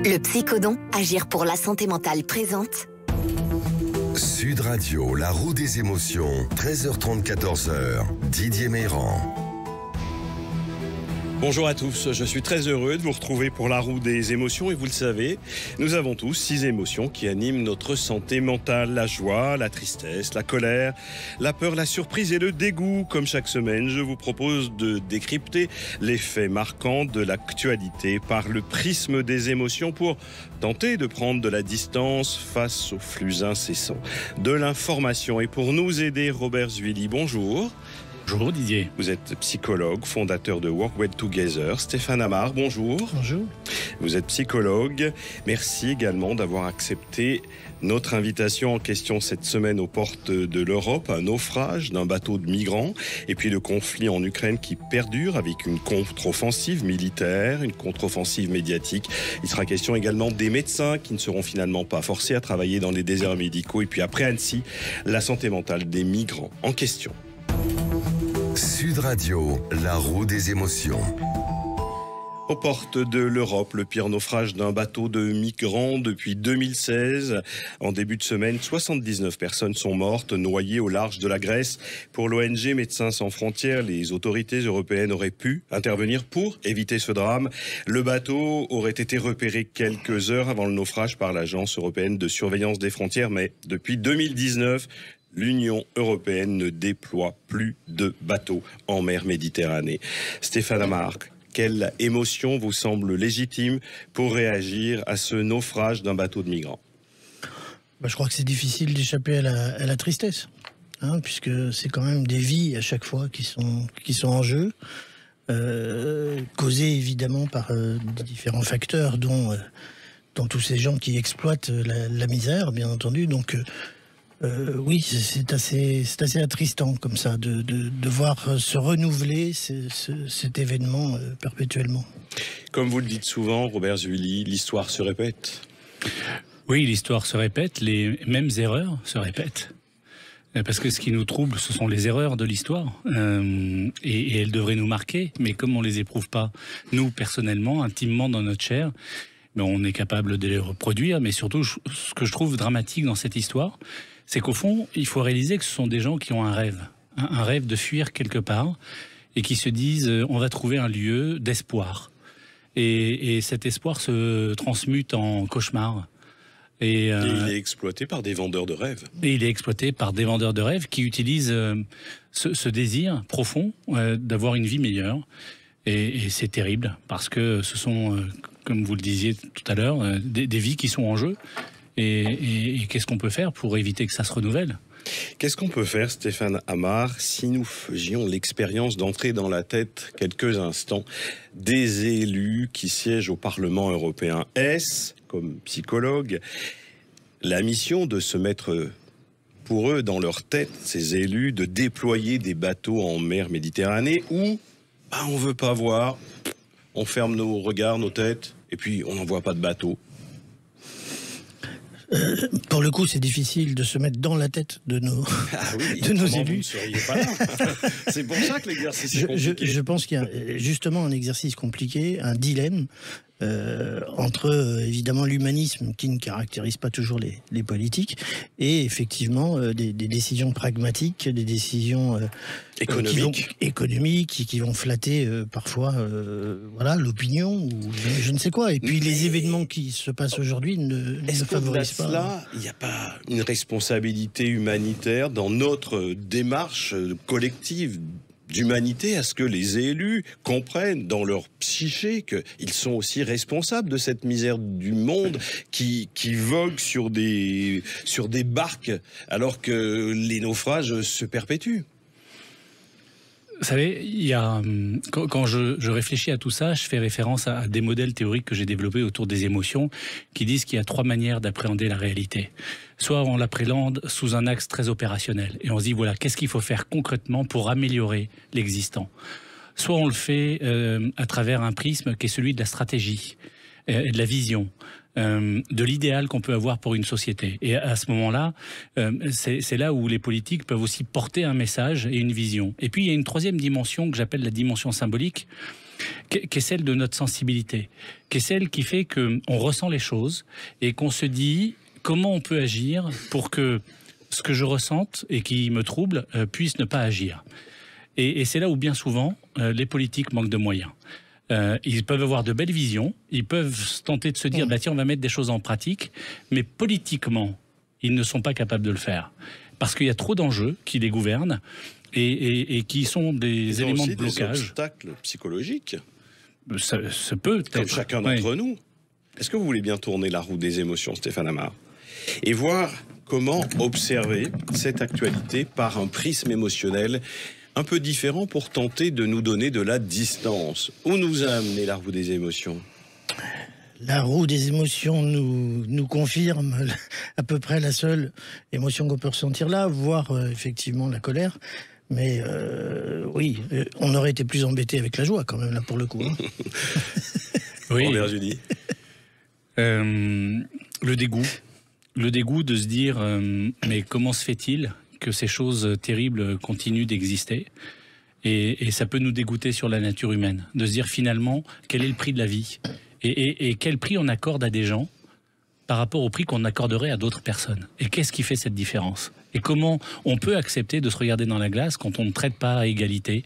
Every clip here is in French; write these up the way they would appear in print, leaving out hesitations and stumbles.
Le Psychodon, agir pour la santé mentale présente. Sud Radio, la roue des émotions, 13h30, 14h, Didier Meyran. Bonjour à tous, je suis très heureux de vous retrouver pour la roue des émotions et vous le savez, nous avons tous 6 émotions qui animent notre santé mentale, la joie, la tristesse, la colère, la peur, la surprise et le dégoût. Comme chaque semaine, je vous propose de décrypter les faits marquants de l'actualité par le prisme des émotions pour tenter de prendre de la distance face au flux incessant de l'information. Et pour nous aider, Robert Zuilly, bonjour. Bonjour Didier. Vous êtes psychologue, fondateur de Work Well Together. Stéphane Amar, bonjour. Bonjour. Vous êtes psychologue. Merci également d'avoir accepté notre invitation en question cette semaine aux portes de l'Europe. Un naufrage d'un bateau de migrants et puis le conflit en Ukraine qui perdure avec une contre-offensive militaire, une contre-offensive médiatique. Il sera question également des médecins qui ne seront finalement pas forcés à travailler dans les déserts médicaux. Et puis après Annecy, la santé mentale des migrants en question. Sud Radio, la roue des émotions. Aux portes de l'Europe, le pire naufrage d'un bateau de migrants depuis 2016. En début de semaine, 79 personnes sont mortes, noyées au large de la Grèce. Pour l'ONG Médecins sans frontières, les autorités européennes auraient pu intervenir pour éviter ce drame. Le bateau aurait été repéré quelques heures avant le naufrage par l'Agence européenne de surveillance des frontières, mais depuis 2019, l'Union européenne ne déploie plus de bateaux en mer Méditerranée. Stéphane Amar, quelle émotion vous semble légitime pour réagir à ce naufrage d'un bateau de migrants ? Je crois que c'est difficile d'échapper à la tristesse, puisque c'est quand même des vies à chaque fois qui sont en jeu, causées évidemment par différents facteurs, dont tous ces gens qui exploitent la misère, bien entendu. Donc oui, c'est assez attristant comme ça de voir se renouveler cet événement perpétuellement. Comme vous le dites souvent, Robert Zuilly, l'histoire se répète. Oui, l'histoire se répète, les mêmes erreurs se répètent. Parce que ce qui nous trouble, ce sont les erreurs de l'histoire. Et elles devraient nous marquer, mais comme on les éprouve pas, nous, personnellement, intimement dans notre chair, on est capable de les reproduire. Mais surtout, ce que je trouve dramatique dans cette histoire, c'est qu'au fond, il faut réaliser que ce sont des gens qui ont un rêve de fuir quelque part, et qui se disent on va trouver un lieu d'espoir. Et cet espoir se transmute en cauchemar. Et il est exploité par des vendeurs de rêves. Et il est exploité par des vendeurs de rêves qui utilisent ce désir profond d'avoir une vie meilleure. Et c'est terrible, parce que ce sont, comme vous le disiez tout à l'heure, des vies qui sont en jeu. Et qu'est-ce qu'on peut faire pour éviter que ça se renouvelle ? Qu'est-ce qu'on peut faire, Stéphane Amar, si nous faisions l'expérience d'entrer dans la tête quelques instants des élus qui siègent au Parlement européen ? Est-ce, comme psychologue, la mission de se mettre pour eux dans leur tête, ces élus, de déployer des bateaux en mer Méditerranée ou on veut pas voir, on ferme nos regards, nos têtes, et puis on n'envoie pas de bateaux ? Pour le coup, c'est difficile de se mettre dans la tête de nos, de nos élus. Vous ne seriez pas là. C'est pour ça que l'exercice est compliqué. Je pense qu'il y a justement un exercice compliqué, un dilemme entre évidemment l'humanisme qui ne caractérise pas toujours les politiques et effectivement des décisions pragmatiques, des décisions économiques qui vont flatter parfois l'opinion ou je ne sais quoi. Et puis les événements qui se passent aujourd'hui ne favorisent pas. Cela, il n'y a pas une responsabilité humanitaire dans notre démarche collective d'humanité, à ce que les élus comprennent dans leur psyché qu'ils sont aussi responsables de cette misère du monde qui vogue sur des barques alors que les naufrages se perpétuent. Vous savez, quand je réfléchis à tout ça, je fais référence à des modèles théoriques que j'ai développés autour des émotions qui disent qu'il y a 3 manières d'appréhender la réalité. Soit on l'appréhende sous un axe très opérationnel et on se dit voilà, qu'est-ce qu'il faut faire concrètement pour améliorer l'existant. Soit on le fait à travers un prisme qui est celui de la stratégie, de la vision, de l'idéal qu'on peut avoir pour une société. Et à ce moment-là, c'est là où les politiques peuvent aussi porter un message et une vision. Et puis il y a une troisième dimension que j'appelle la dimension symbolique, qui est celle de notre sensibilité, qui est celle qui fait qu'on ressent les choses et qu'on se dit comment on peut agir pour que ce que je ressente et qui me trouble puisse ne pas agir. Et c'est là où bien souvent les politiques manquent de moyens. Ils peuvent avoir de belles visions, ils peuvent tenter de se dire bah tiens, on va mettre des choses en pratique, mais politiquement, ils ne sont pas capables de le faire. Parce qu'il y a trop d'enjeux qui les gouvernent et qui sont des éléments de blocage. Des obstacles psychologiques. Ça peut être. Comme chacun d'entre nous. Est-ce que vous voulez bien tourner la roue des émotions, Stéphane Amar, et voir comment observer cette actualité par un prisme émotionnel un peu différent pour tenter de nous donner de la distance? Où nous a amené la roue des émotions? La roue des émotions nous confirme à peu près la seule émotion qu'on peut ressentir là, voire effectivement la colère. Mais oui, on aurait été plus embêté avec la joie quand même, là, pour le coup. Hein. Oui. Robert Judy. Le dégoût de se dire mais comment se fait-il que ces choses terribles continuent d'exister, et ça peut nous dégoûter sur la nature humaine, de se dire finalement quel est le prix de la vie et quel prix on accorde à des gens par rapport au prix qu'on accorderait à d'autres personnes. Et qu'est-ce qui fait cette différence? Et comment on peut accepter de se regarder dans la glace quand on ne traite pas à égalité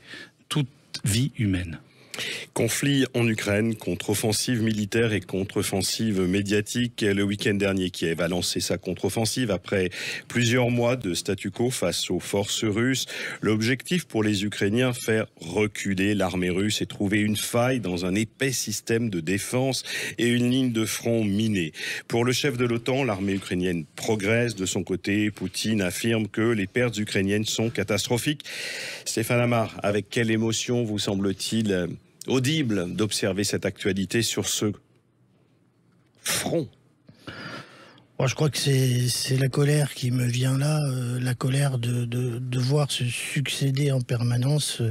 toute vie humaine? Conflit en Ukraine, contre-offensive militaire et contre-offensive médiatique. Le week-end dernier, Kiev a lancé sa contre-offensive après plusieurs mois de statu quo face aux forces russes. L'objectif pour les Ukrainiens, faire reculer l'armée russe et trouver une faille dans un épais système de défense et une ligne de front minée. Pour le chef de l'OTAN, l'armée ukrainienne progresse. De son côté, Poutine affirme que les pertes ukrainiennes sont catastrophiques. Stéphane Amar, avec quelle émotion vous semble-t-il audible d'observer cette actualité sur ce front? Moi, je crois que c'est la colère qui me vient là, la colère de voir se succéder en permanence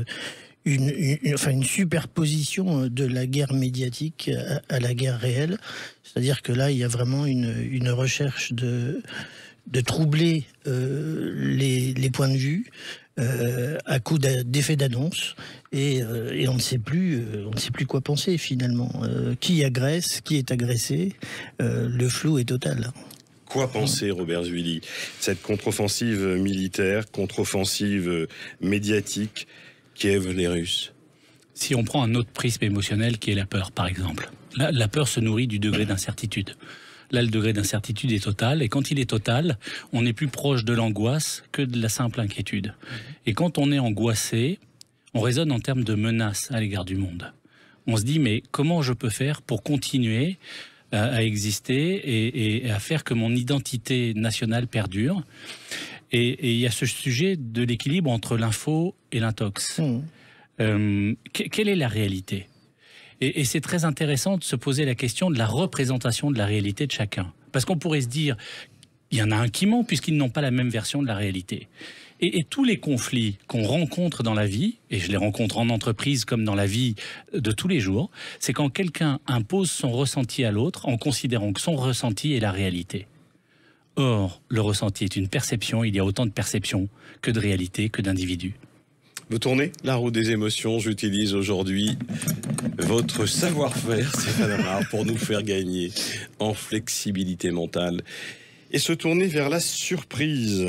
une superposition de la guerre médiatique à la guerre réelle. C'est-à-dire que là, il y a vraiment une recherche de troubler les points de vue à coup d'effets d'annonce, et on ne sait plus quoi penser finalement. Qui agresse, qui est agressé, le flou est total. Quoi penser, Robert Zuilly? Cette contre-offensive militaire, contre-offensive médiatique, Kiev, les Russes? Si on prend un autre prisme émotionnel qui est la peur, par exemple. La peur se nourrit du degré d'incertitude. Là, le degré d'incertitude est total, et quand il est total, on est plus proche de l'angoisse que de la simple inquiétude. Et quand on est angoissé, on raisonne en termes de menaces à l'égard du monde. On se dit, mais comment je peux faire pour continuer à exister et à faire que mon identité nationale perdure? Et il y a ce sujet de l'équilibre entre l'info et l'intox. Quelle est la réalité? Et c'est très intéressant de se poser la question de la représentation de la réalité de chacun. Parce qu'on pourrait se dire, il y en a un qui ment puisqu'ils n'ont pas la même version de la réalité. Et tous les conflits qu'on rencontre dans la vie, et je les rencontre en entreprise comme dans la vie de tous les jours, c'est quand quelqu'un impose son ressenti à l'autre en considérant que son ressenti est la réalité. Or, le ressenti est une perception, il y a autant de perceptions que de réalité, que d'individus. Vous tournez la roue des émotions. J'utilise aujourd'hui votre savoir-faire, Stéphane Amar, pour nous faire gagner en flexibilité mentale et se tourner vers la surprise.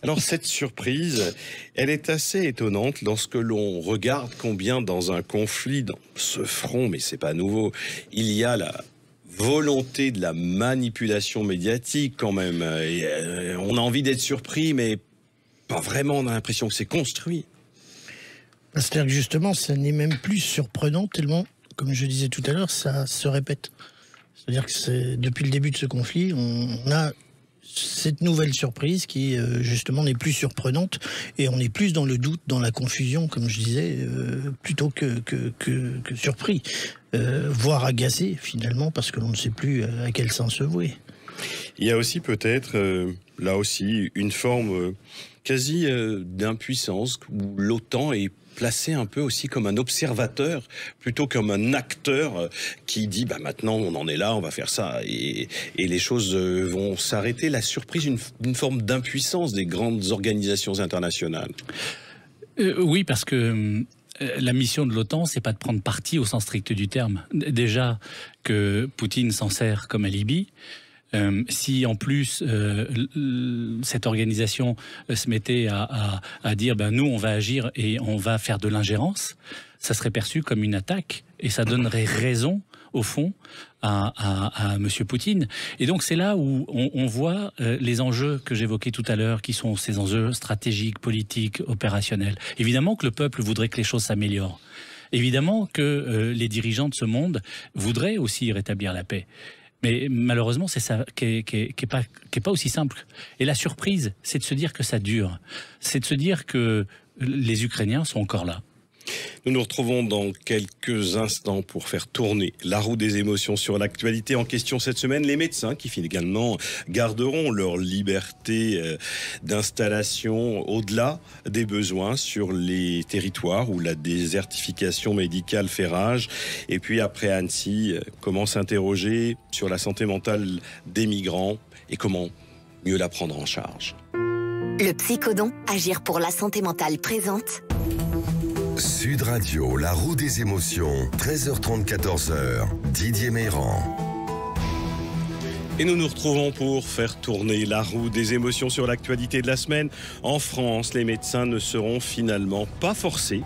Alors cette surprise, elle est assez étonnante lorsque l'on regarde combien dans un conflit, dans ce front, mais c'est pas nouveau, il y a la volonté de la manipulation médiatique quand même. Et, on a envie d'être surpris, mais pas vraiment, on a l'impression que c'est construit. C'est-à-dire que justement, ça n'est même plus surprenant tellement, comme je disais tout à l'heure, ça se répète. C'est-à-dire que depuis le début de ce conflit, on a cette nouvelle surprise qui, justement, n'est plus surprenante, et on est plus dans le doute, dans la confusion, comme je disais, plutôt que surpris, voire agacé, finalement, parce que l'on ne sait plus à quel sens se vouer. Il y a aussi peut-être, là aussi, une forme quasi d'impuissance, où l'OTAN est placé un peu aussi comme un observateur plutôt comme un acteur qui dit bah maintenant on en est là, on va faire ça, et les choses vont s'arrêter. La surprise, une forme d'impuissance des grandes organisations internationales. Oui, parce que la mission de l'OTAN, c'est pas de prendre parti au sens strict du terme. Déjà que Poutine s'en sert comme alibi. Si en plus cette organisation se mettait à dire nous on va agir et on va faire de l'ingérence, ça serait perçu comme une attaque et ça donnerait raison au fond à M. Poutine. Et donc c'est là où on voit les enjeux que j'évoquais tout à l'heure, qui sont ces enjeux stratégiques, politiques, opérationnels. Évidemment que le peuple voudrait que les choses s'améliorent. Évidemment que les dirigeants de ce monde voudraient aussi rétablir la paix. Mais malheureusement, c'est ça qui est pas aussi simple. Et la surprise, c'est de se dire que ça dure. C'est de se dire que les Ukrainiens sont encore là. Nous nous retrouvons dans quelques instants pour faire tourner la roue des émotions sur l'actualité en question cette semaine. Les médecins qui finalement garderont leur liberté d'installation au-delà des besoins sur les territoires où la désertification médicale fait rage. Et puis après Annecy, comment s'interroger sur la santé mentale des migrants et comment mieux la prendre en charge. Le Psychodon, agir pour la santé mentale présente. Sud Radio, la roue des émotions, 13h30, 14h, Didier Meyran. Et nous nous retrouvons pour faire tourner la roue des émotions sur l'actualité de la semaine. En France, les médecins ne seront finalement pas forcés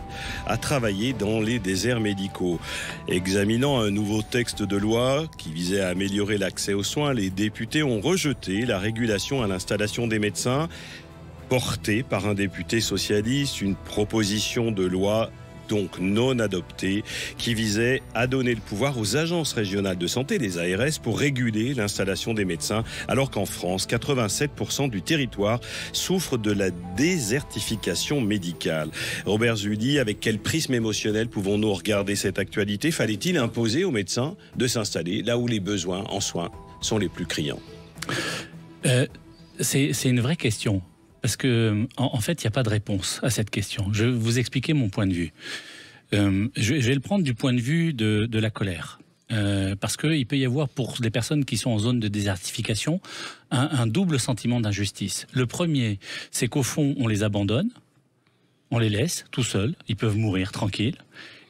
à travailler dans les déserts médicaux. Examinant un nouveau texte de loi qui visait à améliorer l'accès aux soins, les députés ont rejeté la régulation à l'installation des médecins portée par un député socialiste, une proposition de loi donc non adoptée qui visait à donner le pouvoir aux agences régionales de santé, les ARS, pour réguler l'installation des médecins, alors qu'en France, 87% du territoire souffre de la désertification médicale. Robert Zudi, avec quel prisme émotionnel pouvons-nous regarder cette actualité? Fallait-il imposer aux médecins de s'installer là où les besoins en soins sont les plus criants? C'est une vraie question. Parce que, en fait, il n'y a pas de réponse à cette question. Je vais vous expliquer mon point de vue. Je vais le prendre du point de vue de la colère. Parce qu'il peut y avoir, pour les personnes qui sont en zone de désertification, un double sentiment d'injustice. Le premier, c'est qu'au fond, on les abandonne, on les laisse tout seuls, ils peuvent mourir tranquilles.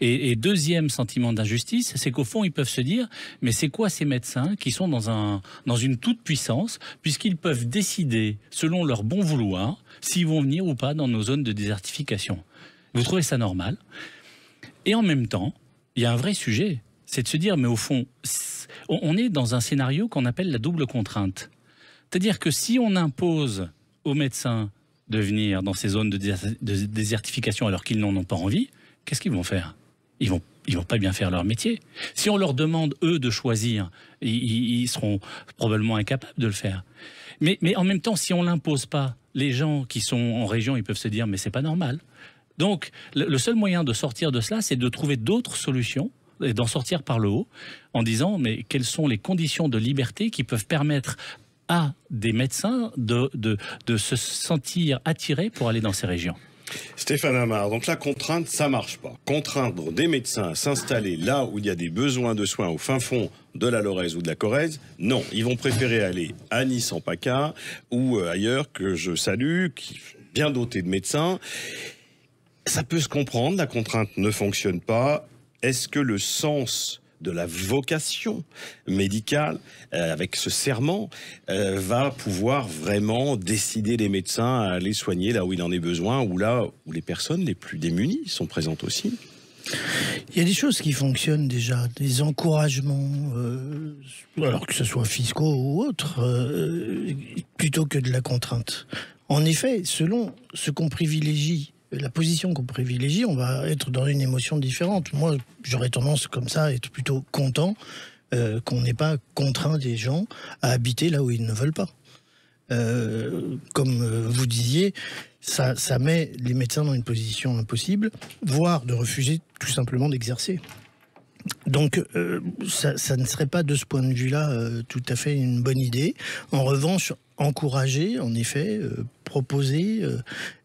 Et deuxième sentiment d'injustice, c'est qu'au fond, ils peuvent se dire « Mais c'est quoi ces médecins qui sont dans une toute-puissance, puisqu'ils peuvent décider, selon leur bon vouloir, s'ils vont venir ou pas dans nos zones de désertification ?» Vous trouvez ça normal? Et en même temps, il y a un vrai sujet, c'est de se dire « Mais au fond, on est dans un scénario qu'on appelle la double contrainte. » C'est-à-dire que si on impose aux médecins de venir dans ces zones de désertification alors qu'ils n'en ont pas envie, qu'est-ce qu'ils vont faire? Ils vont pas bien faire leur métier. Si on leur demande, eux, de choisir, ils seront probablement incapables de le faire. Mais en même temps, si on l'impose pas, les gens qui sont en région, ils peuvent se dire, mais c'est pas normal. Donc, le seul moyen de sortir de cela, c'est de trouver d'autres solutions et d'en sortir par le haut, en disant, mais quelles sont les conditions de liberté qui peuvent permettre à des médecins de se sentir attirés pour aller dans ces régions. Stéphane Amar, donc la contrainte, ça marche pas. Contraindre des médecins à s'installer là où il y a des besoins de soins au fin fond de la Lorraise ou de la Corrèze, non. Ils vont préférer aller à Nice en PACA ou ailleurs que je salue, qui sont bien dotés de médecins. Ça peut se comprendre, la contrainte ne fonctionne pas. Est-ce que le sens de la vocation médicale, avec ce serment, va pouvoir vraiment décider les médecins à aller soigner là où il en est besoin, ou là où les personnes les plus démunies sont présentes aussi? Il y a des choses qui fonctionnent déjà, des encouragements, alors que ce soit fiscaux ou autres, plutôt que de la contrainte. En effet, selon ce qu'on privilégie, la position qu'on privilégie, on va être dans une émotion différente. Moi, j'aurais tendance comme ça à être plutôt content qu'on n'ait pas contraint des gens à habiter là où ils ne veulent pas. Comme vous disiez, ça met les médecins dans une position impossible, voire de refuser tout simplement d'exercer. Donc, ça ne serait pas de ce point de vue-là tout à fait une bonne idée. En revanche, encourager, en effet, proposer,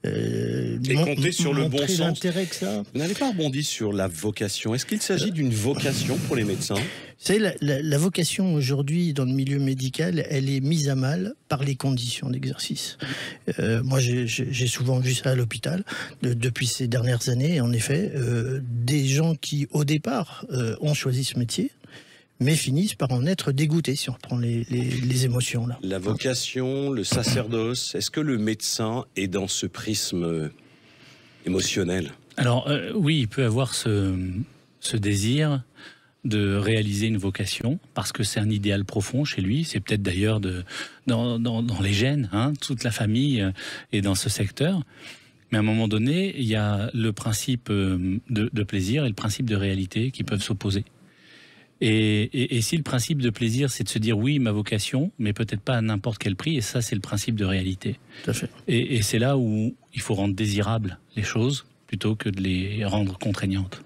et compter sur le bon sens. L'intérêt que ça. Vous n'avez pas rebondi sur la vocation. Est-ce qu'il s'agit d'une vocation pour les médecins? Vous savez, la vocation aujourd'hui dans le milieu médical, elle est mise à mal par les conditions d'exercice. Moi, j'ai souvent vu ça à l'hôpital depuis ces dernières années. En effet, des gens qui, au départ, ont choisi ce métier, mais finissent par en être dégoûtés, si on reprend les émotions là. La vocation, le sacerdoce, est-ce que le médecin est dans ce prisme émotionnel? Alors oui, il peut avoir ce désir de réaliser une vocation, parce que c'est un idéal profond chez lui. C'est peut-être d'ailleurs dans les gènes, hein, toute la famille est dans ce secteur. Mais à un moment donné, il y a le principe de plaisir et le principe de réalité qui peuvent s'opposer. Et si le principe de plaisir, c'est de se dire oui, ma vocation, mais peut-être pas à n'importe quel prix, et ça, c'est le principe de réalité. Tout à fait. Et c'est là où il faut rendre désirables les choses plutôt que de les rendre contraignantes.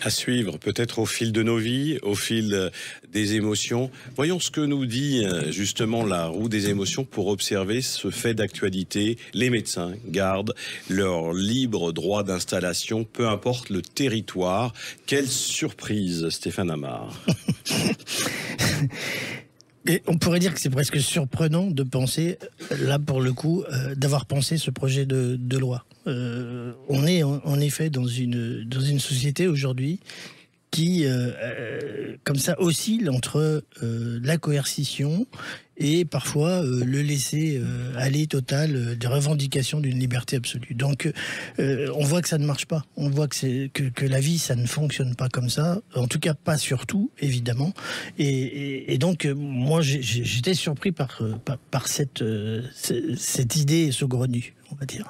À suivre, peut-être au fil de nos vies, au fil des émotions. Voyons ce que nous dit justement la roue des émotions pour observer ce fait d'actualité. Les médecins gardent leur libre droit d'installation, peu importe le territoire. Quelle surprise, Stéphane Amar. Et on pourrait dire que c'est presque surprenant de penser, là pour le coup, d'avoir pensé ce projet de loi. On est en effet dans une société aujourd'hui qui, comme ça, oscille entre la coercition et parfois le laisser aller total des revendications d'une liberté absolue. Donc on voit que ça ne marche pas. On voit que la vie, ça ne fonctionne pas comme ça. En tout cas, pas sur tout, évidemment. Et donc, moi, j'étais surpris par cette idée saugrenue, on va dire.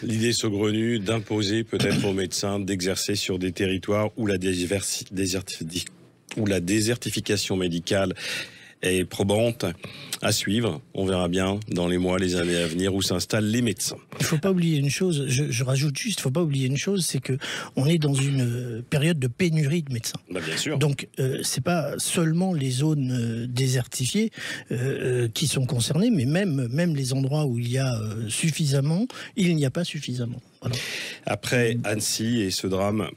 L'idée saugrenue d'imposer peut-être aux médecins d'exercer sur des territoires où la désertification médicale est probante. À suivre, on verra bien dans les mois, les années à venir où s'installent les médecins. Il ne faut pas oublier une chose, je rajoute juste, il ne faut pas oublier une chose, c'est qu'on est dans une période de pénurie de médecins. Bah bien sûr. Donc, c'est pas seulement les zones désertifiées qui sont concernées, mais même les endroits où il y a suffisamment, il n'y a pas suffisamment. Voilà. Après Annecy et ce drame,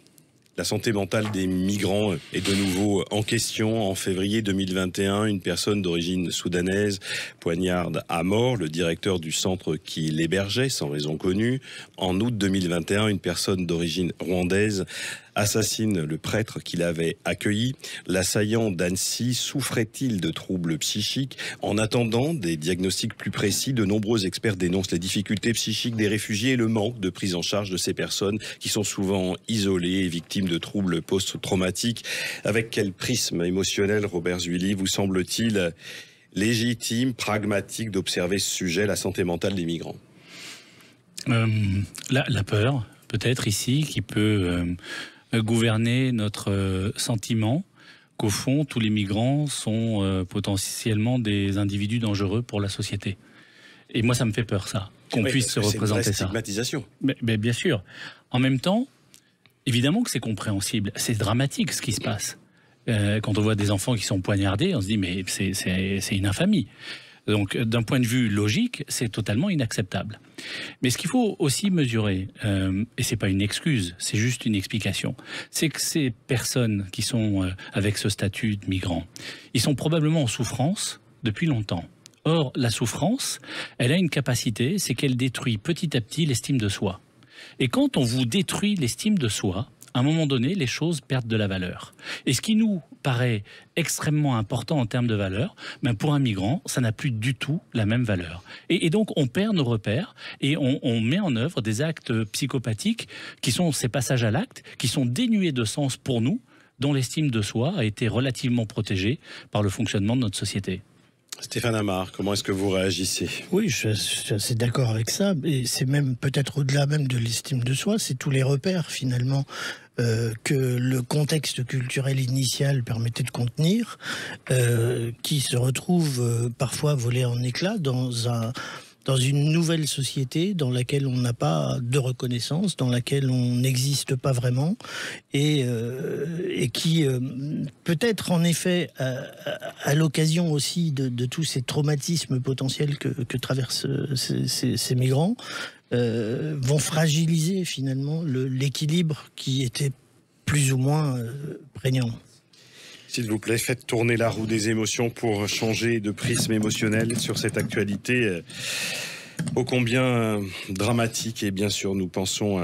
la santé mentale des migrants est de nouveau en question. En février 2021, une personne d'origine soudanaise poignarde à mort le directeur du centre qui l'hébergeait, sans raison connue. En août 2021, une personne d'origine rwandaise assassine le prêtre qui l'avait accueilli. L'assaillant d'Annecy souffrait-il de troubles psychiques? En attendant des diagnostics plus précis, de nombreux experts dénoncent les difficultés psychiques des réfugiés et le manque de prise en charge de ces personnes qui sont souvent isolées et victimes de troubles post-traumatiques. Avec quel prisme émotionnel, Robert Zuilly, vous semble-t-il légitime, pragmatique d'observer ce sujet, la santé mentale des migrants? La peur, peut-être ici, qui peut gouverner notre sentiment qu'au fond, tous les migrants sont potentiellement des individus dangereux pour la société. Et moi, ça me fait peur, ça, qu'on puisse se représenter ça. C'est une stigmatisation. Mais bien sûr. En même temps, évidemment que c'est compréhensible. C'est dramatique, ce qui se passe. Quand on voit des enfants qui sont poignardés, on se dit, mais c'est une infamie. Donc, d'un point de vue logique, c'est totalement inacceptable. Mais ce qu'il faut aussi mesurer, et c'est pas une excuse, c'est juste une explication, c'est que ces personnes qui sont avec ce statut de migrants, ils sont probablement en souffrance depuis longtemps. Or, la souffrance, elle a une capacité, c'est qu'elle détruit petit à petit l'estime de soi. Et quand on vous détruit l'estime de soi, à un moment donné, les choses perdent de la valeur. Et ce qui nous paraît extrêmement important en termes de valeur, ben pour un migrant, ça n'a plus du tout la même valeur. Et donc, on perd nos repères et on met en œuvre des actes psychopathiques qui sont ces passages à l'acte, qui sont dénués de sens pour nous, dont l'estime de soi a été relativement protégée par le fonctionnement de notre société. Stéphane Amar, comment est-ce que vous réagissez? Oui, je suis assez d'accord avec ça. Et c'est même peut-être au-delà même de l'estime de soi, c'est tous les repères finalement que le contexte culturel initial permettait de contenir, qui se retrouvent parfois volés en éclats dans dans une nouvelle société dans laquelle on n'a pas de reconnaissance, dans laquelle on n'existe pas vraiment, et qui peut-être en effet à l'occasion aussi de tous ces traumatismes potentiels que traversent ces migrants, vont fragiliser finalement l'équilibre qui était plus ou moins prégnant. S'il vous plaît, faites tourner la roue des émotions pour changer de prisme émotionnel sur cette actualité ô combien dramatique. Et bien sûr, nous pensons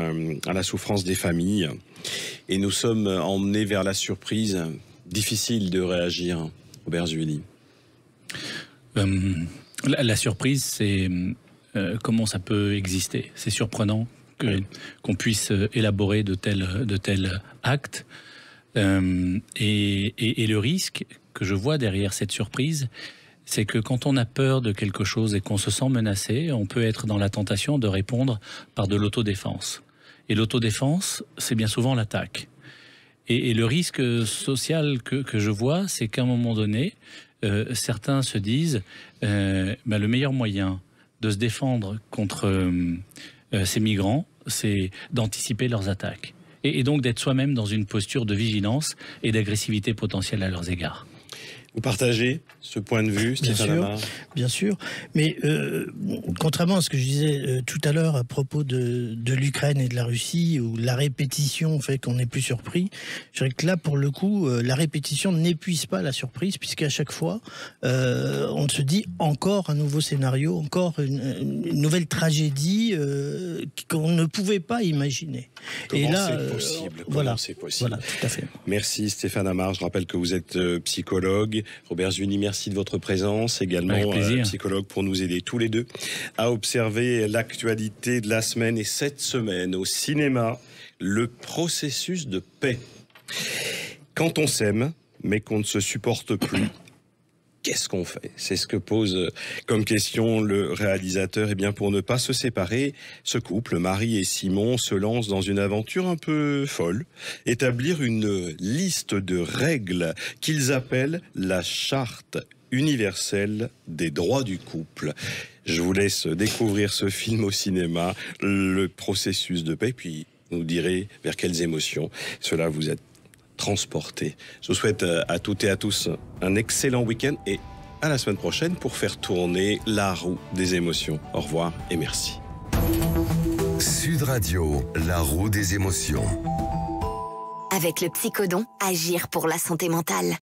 à la souffrance des familles. Et nous sommes emmenés vers la surprise. Difficile de réagir, Robert Zueli. La surprise, c'est comment ça peut exister. C'est surprenant qu'on puisse élaborer de tels actes. Et le risque que je vois derrière cette surprise, c'est que quand on a peur de quelque chose et qu'on se sent menacé, on peut être dans la tentation de répondre par de l'autodéfense. Et l'autodéfense, c'est bien souvent l'attaque. Et le risque social que je vois, c'est qu'à un moment donné, certains se disent le meilleur moyen de se défendre contre ces migrants, c'est d'anticiper leurs attaques. Et donc d'être soi-même dans une posture de vigilance et d'agressivité potentielle à leurs égards. Vous partagez ce point de vue, Stéphane Amar ? Bien sûr, mais contrairement à ce que je disais tout à l'heure à propos de l'Ukraine et de la Russie, où la répétition fait qu'on n'est plus surpris, je dirais que là, pour le coup, la répétition n'épuise pas la surprise, puisqu'à chaque fois, on se dit encore un nouveau scénario, encore une nouvelle tragédie qu'on ne pouvait pas imaginer. Comment c'est possible ? Voilà, possible ? Voilà, tout à fait. Merci Stéphane Amar. Je rappelle que vous êtes psychologue. Robert Zueli, merci de votre présence. Également psychologue pour nous aider tous les deux à observer l'actualité de la semaine. Et cette semaine, au cinéma, le processus de paix. Quand on s'aime, mais qu'on ne se supporte plus, qu'est-ce qu'on fait ? C'est ce que pose comme question le réalisateur. Eh bien, pour ne pas se séparer, ce couple, Marie et Simon, se lance dans une aventure un peu folle. Établir une liste de règles qu'ils appellent la charte universelle des droits du couple. Je vous laisse découvrir ce film au cinéma, le processus de paix, puis vous direz vers quelles émotions cela vous a transporté. Je vous souhaite à toutes et à tous un excellent week-end et à la semaine prochaine pour faire tourner la roue des émotions. Au revoir et merci. Sud Radio, la roue des émotions. Avec le Psychodon, agir pour la santé mentale.